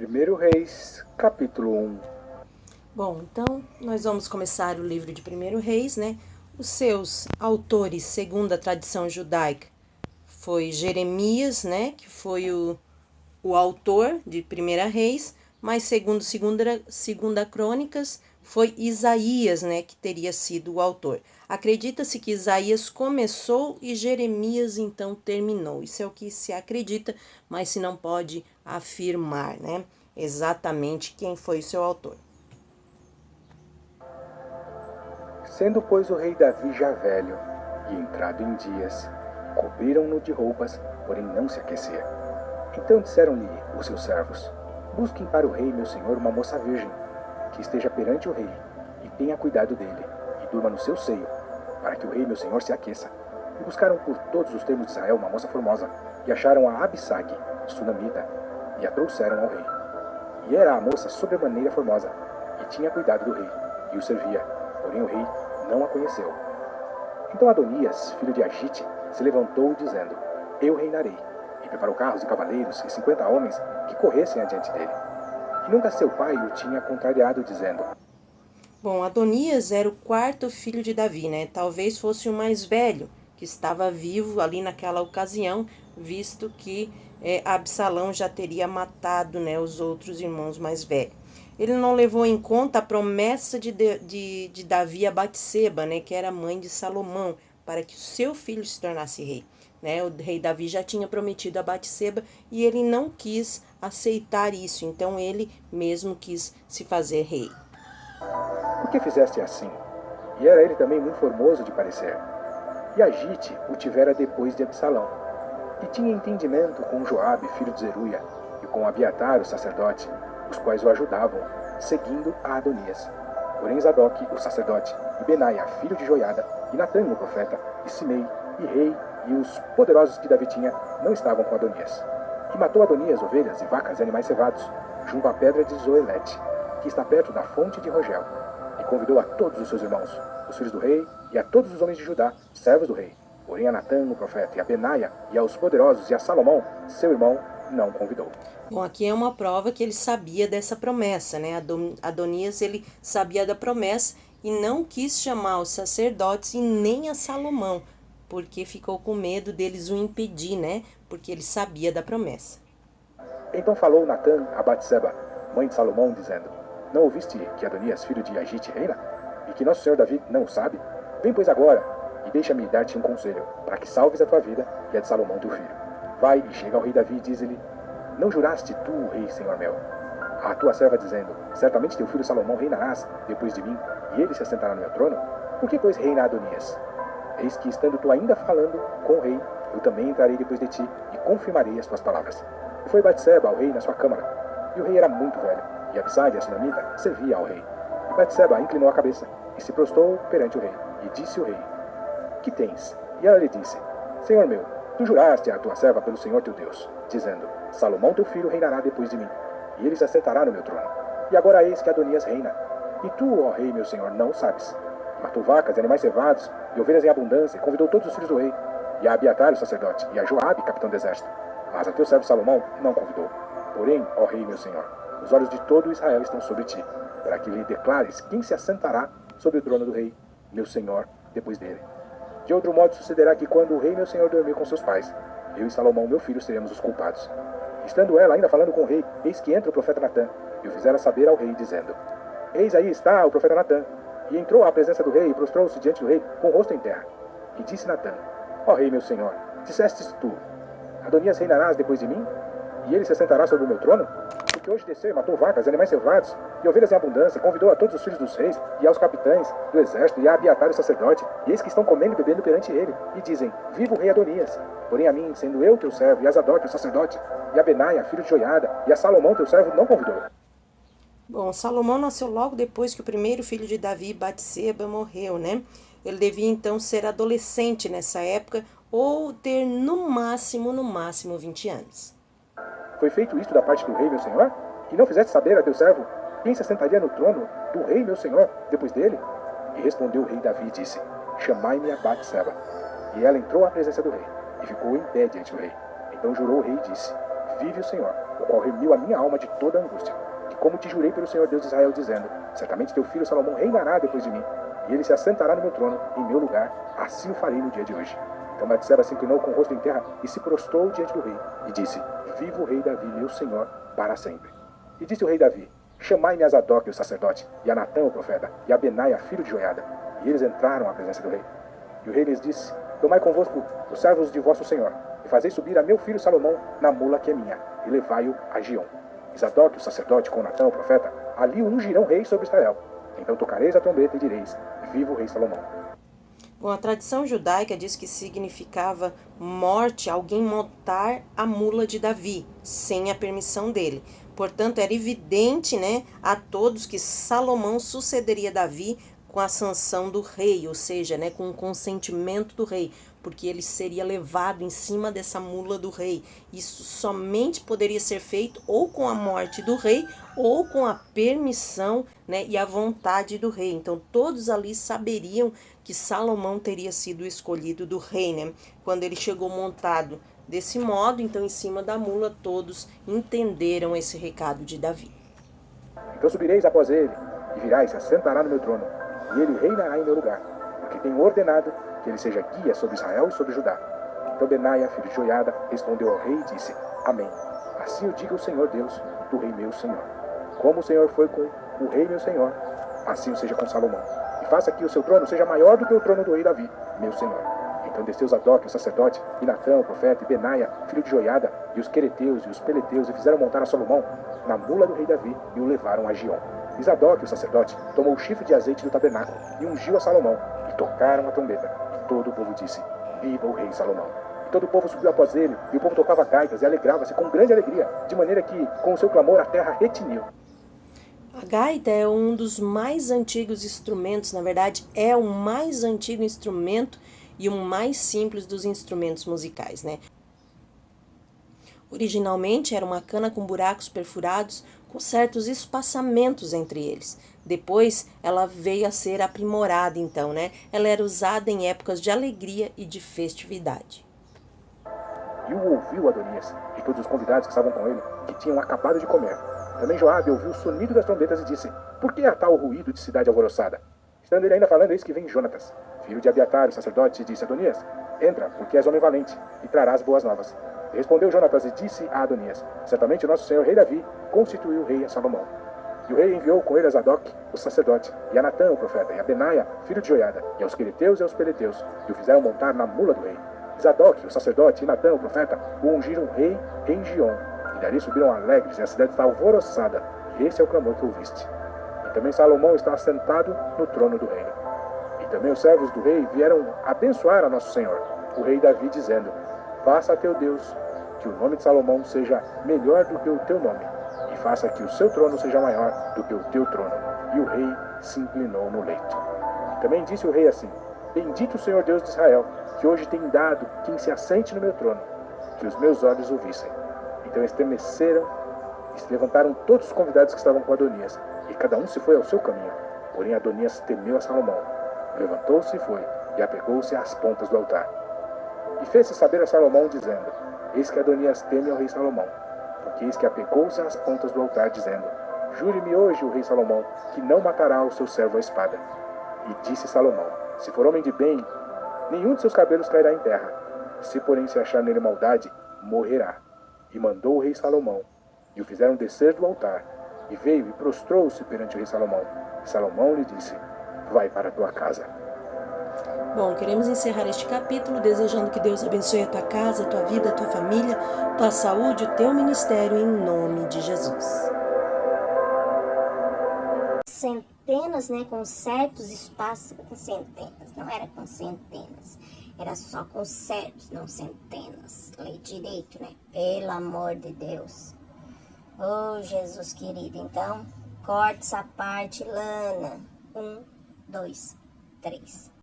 Primeiro Reis, capítulo 1. Bom, então nós vamos começar o livro de Primeiro Reis, né? Os seus autores, segundo a tradição judaica, foi Jeremias, né? Que foi o autor de Primeira Reis, mas segundo segunda Crônicas, foi Isaías, né? Que teria sido o autor. Acredita-se que Isaías começou e Jeremias então terminou. Isso é o que se acredita, mas se não pode afirmar, né? Exatamente quem foi o seu autor. Sendo, pois, o rei Davi já velho e entrado em dias, cobriram-no de roupas, porém não se aquecia. Então disseram-lhe os seus servos: Busquem para o rei, meu senhor, uma moça virgem, que esteja perante o rei, e tenha cuidado dele, e durma no seu seio, para que o rei, meu senhor, se aqueça. E buscaram por todos os termos de Israel uma moça formosa, e acharam a Abissag, sunamita, e a trouxeram ao rei. E era a moça sobremaneira formosa, e tinha cuidado do rei, e o servia. Porém o rei não a conheceu. Então Adonias, filho de Agite, se levantou, dizendo: Eu reinarei. E preparou carros e cavaleiros e 50 homens que corressem adiante dele. E nunca seu pai o tinha contrariado, dizendo: Bom, Adonias era o quarto filho de Davi, né? Talvez fosse o mais velho, que estava vivo ali naquela ocasião, visto que Absalão já teria matado, né, os outros irmãos mais velhos. Ele não levou em conta a promessa de Davi a Batseba, né, que era mãe de Salomão, para que o seu filho se tornasse rei. Né? O rei Davi já tinha prometido a Batseba e ele não quis aceitar isso, então ele mesmo quis se fazer rei. Por que fizeste assim? E era ele também muito formoso de parecer. E Agite o tivera depois de Absalão. E tinha entendimento com Joabe, filho de Zeruia, e com Abiatar, o sacerdote, os quais o ajudavam, seguindo a Adonias. Porém Zadok, o sacerdote, e Benaia, filho de Joiada, e Natã, o profeta, e Simei, e rei, e os poderosos que Davi tinha, não estavam com Adonias. E matou Adonias ovelhas e vacas e animais cevados, junto à pedra de Zoelete, que está perto da fonte de Rogel. E convidou a todos os seus irmãos, os filhos do rei, e a todos os homens de Judá, servos do rei. Porém a Natã, o profeta, e a Benaia, e aos poderosos, e a Salomão, seu irmão, não convidou. Bom, aqui é uma prova que ele sabia dessa promessa, né? Adonias, ele sabia da promessa e não quis chamar os sacerdotes e nem a Salomão, porque ficou com medo deles o impedir, né? Porque ele sabia da promessa. Então falou Natã a Batseba, mãe de Salomão, dizendo: Não ouviste que Adonias, filho de Agite, reina? E que nosso senhor Davi não o sabe? Vem, pois, agora, e deixa-me dar-te um conselho, para que salves a tua vida e a de Salomão teu filho. Vai e chega ao rei Davi e diz-lhe: Não juraste tu, rei, senhor meu, a tua serva, dizendo: Certamente teu filho Salomão reinarás depois de mim, e ele se assentará no meu trono? Por que, pois, reina Adonias? Eis que, estando tu ainda falando com o rei, eu também entrarei depois de ti, e confirmarei as tuas palavras. E foi Batseba ao rei na sua câmara. E o rei era muito velho, e Abissag, a sunamita, servia ao rei. E Batseba inclinou a cabeça, e se prostrou perante o rei. E disse o rei: Que tens? E ela lhe disse: Senhor meu, tu juraste a tua serva pelo Senhor teu Deus, dizendo: Salomão teu filho reinará depois de mim, e ele se assentará no meu trono. E agora eis que Adonias reina. E tu, ó rei, meu senhor, não o sabes. Matou vacas e animais cevados, e ovelhas em abundância, e convidou todos os filhos do rei, e a Abiatar, o sacerdote, e a Joabe, capitão do exército. Mas a teu servo Salomão não convidou. Porém, ó rei, meu senhor, os olhos de todo Israel estão sobre ti, para que lhe declares quem se assentará sobre o trono do rei, meu senhor, depois dele. De outro modo sucederá que quando o rei, meu senhor, dormir com seus pais, eu e Salomão, meu filho, seremos os culpados. Estando ela ainda falando com o rei, eis que entra o profeta Natã, e o fizera saber ao rei, dizendo: Eis aí está o profeta Natã. E entrou à presença do rei, e prostrou-se diante do rei, com o rosto em terra. E disse Natã: Ó rei, meu senhor, dissestes tu: Adonias reinarás depois de mim? E ele se assentará sobre o meu trono? Porque hoje desceu e matou vacas, animais cevados, e ovelhas em abundância, e convidou a todos os filhos dos reis, e aos capitães do exército, e a Abiatar o sacerdote, e eis que estão comendo e bebendo perante ele, e dizem: Viva o rei Adonias! Porém a mim, sendo eu teu servo, e a Zadok o sacerdote, e a Benaia, filho de Joiada, e a Salomão teu servo, não convidou. Bom, Salomão nasceu logo depois que o primeiro filho de Davi, Batseba, morreu, né? Ele devia então ser adolescente nessa época ou ter no máximo 20 anos. Foi feito isto da parte do rei, meu senhor? E não fizeste saber a teu servo quem se assentaria no trono do rei, meu senhor, depois dele? E respondeu o rei Davi e disse: Chamai-me a Batseba. E ela entrou à presença do rei, e ficou em pé diante do rei. Então jurou o rei e disse: Vive o Senhor, o qual remiu a minha alma de toda angústia. E como te jurei pelo Senhor Deus de Israel, dizendo, certamente teu filho Salomão reinará depois de mim, e ele se assentará no meu trono, em meu lugar, assim o farei no dia de hoje. Então Batseba se inclinou com o rosto em terra e se prostrou diante do rei, e disse, viva o rei Davi, meu senhor, para sempre. E disse o rei Davi, chamai-me a Zadok, o sacerdote, e a Natã, o profeta, e a Benaia, filho de Joiada. E eles entraram à presença do rei. E o rei lhes disse, tomai convosco os servos de vosso senhor, e fazei subir a meu filho Salomão na mula que é minha, e levai-o a Giom. E Zadok, o sacerdote, com Natã, o profeta, ali o ungirão rei sobre Israel. Então tocareis a trombeta e direis, viva o rei Salomão. Bom, a tradição judaica diz que significava morte alguém montar a mula de Davi, sem a permissão dele. Portanto, era evidente, né, a todos que Salomão sucederia Davi com a sanção do rei, ou seja, né, com o consentimento do rei, porque ele seria levado em cima dessa mula do rei. Isso somente poderia ser feito ou com a morte do rei ou com a permissão, né, e a vontade do rei. Então todos ali saberiam que Salomão teria sido escolhido do rei, né? Quando ele chegou montado desse modo, então em cima da mula todos entenderam esse recado de Davi. Então subireis após ele, e virá e se assentará no meu trono, e ele reinará em meu lugar, porque tenho ordenado que ele seja guia sobre Israel e sobre Judá. Então Benaia, filho de Joiada, respondeu ao rei e disse, Amém. Assim o diga o Senhor Deus, do rei meu Senhor. Como o Senhor foi com o rei meu Senhor, assim o seja com Salomão. E faça que o seu trono seja maior do que o trono do rei Davi, meu Senhor. Então desceu Zadok, o sacerdote, e Natã, o profeta, e Benaia, filho de Joiada, e os quereteus e os peleteus, e fizeram montar a Salomão na mula do rei Davi, e o levaram a Giom. E Zadok, o sacerdote, tomou o chifre de azeite do tabernáculo, e ungiu a Salomão, e tocaram a trombeta. E todo o povo disse, viva o rei Salomão. E todo o povo subiu após ele, e o povo tocava gaitas, e alegrava-se com grande alegria, de maneira que, com o seu clamor, a terra retiniu. A gaita é um dos mais antigos instrumentos, na verdade, é o mais antigo instrumento e o mais simples dos instrumentos musicais, né? Originalmente era uma cana com buracos perfurados com certos espaçamentos entre eles. Depois ela veio a ser aprimorada, então, né? Ela era usada em épocas de alegria e de festividade. E o ouviu Adonias, e todos os convidados que estavam com ele, que tinham acabado de comer. Também Joabe ouviu o sonido das trombetas e disse, por que há tal ruído de cidade alvoroçada? Estando ele ainda falando, eis que vem Jonatas, filho de Abiatar, o sacerdote, e disse, Adonias, entra, porque és homem valente, e trarás boas novas. E respondeu Jonatas e disse a Adonias, certamente o nosso senhor rei Davi constituiu rei a Salomão. E o rei enviou com ele a Zadok, o sacerdote, e a Natã, o profeta, e a Benaia, filho de Joiada, e aos quereteus e aos peleteus, e o fizeram montar na mula do rei. E Zadok, o sacerdote, e Natã, o profeta, o ungiram rei em Giom. E dali subiram alegres, e a cidade está alvoroçada, e esse é o clamor que ouviste. E também Salomão está assentado no trono do reino. E também os servos do rei vieram abençoar a nosso senhor, o rei Davi, dizendo, faça a teu Deus, que o nome de Salomão seja melhor do que o teu nome, e faça que o seu trono seja maior do que o teu trono. E o rei se inclinou no leito. E também disse o rei assim, bendito o Senhor Deus de Israel, que hoje tem dado quem se assente no meu trono, que os meus olhos o vissem. Então estremeceram e se levantaram todos os convidados que estavam com Adonias, e cada um se foi ao seu caminho. Porém Adonias temeu a Salomão, levantou-se e foi, e apegou-se às pontas do altar. E fez-se saber a Salomão, dizendo, eis que Adonias teme ao rei Salomão, porque eis que apegou-se às pontas do altar, dizendo, jure-me hoje o rei Salomão, que não matará o seu servo à espada. E disse Salomão, se for homem de bem, nenhum de seus cabelos cairá em terra. Se porém se achar nele maldade, morrerá. E mandou o rei Salomão, e o fizeram descer do altar, e veio e prostrou-se perante o rei Salomão. E Salomão lhe disse, vai para a tua casa. Bom, queremos encerrar este capítulo desejando que Deus abençoe a tua casa, a tua vida, a tua família, tua saúde, o teu ministério, em nome de Jesus. Centenas, né, com certos espaços, com centenas, não era com centenas, era só com certos, não centenas. Lei direito, né? Pelo amor de Deus. Oh, Jesus querido, então, corta essa parte, Lana. 1, 2, 3.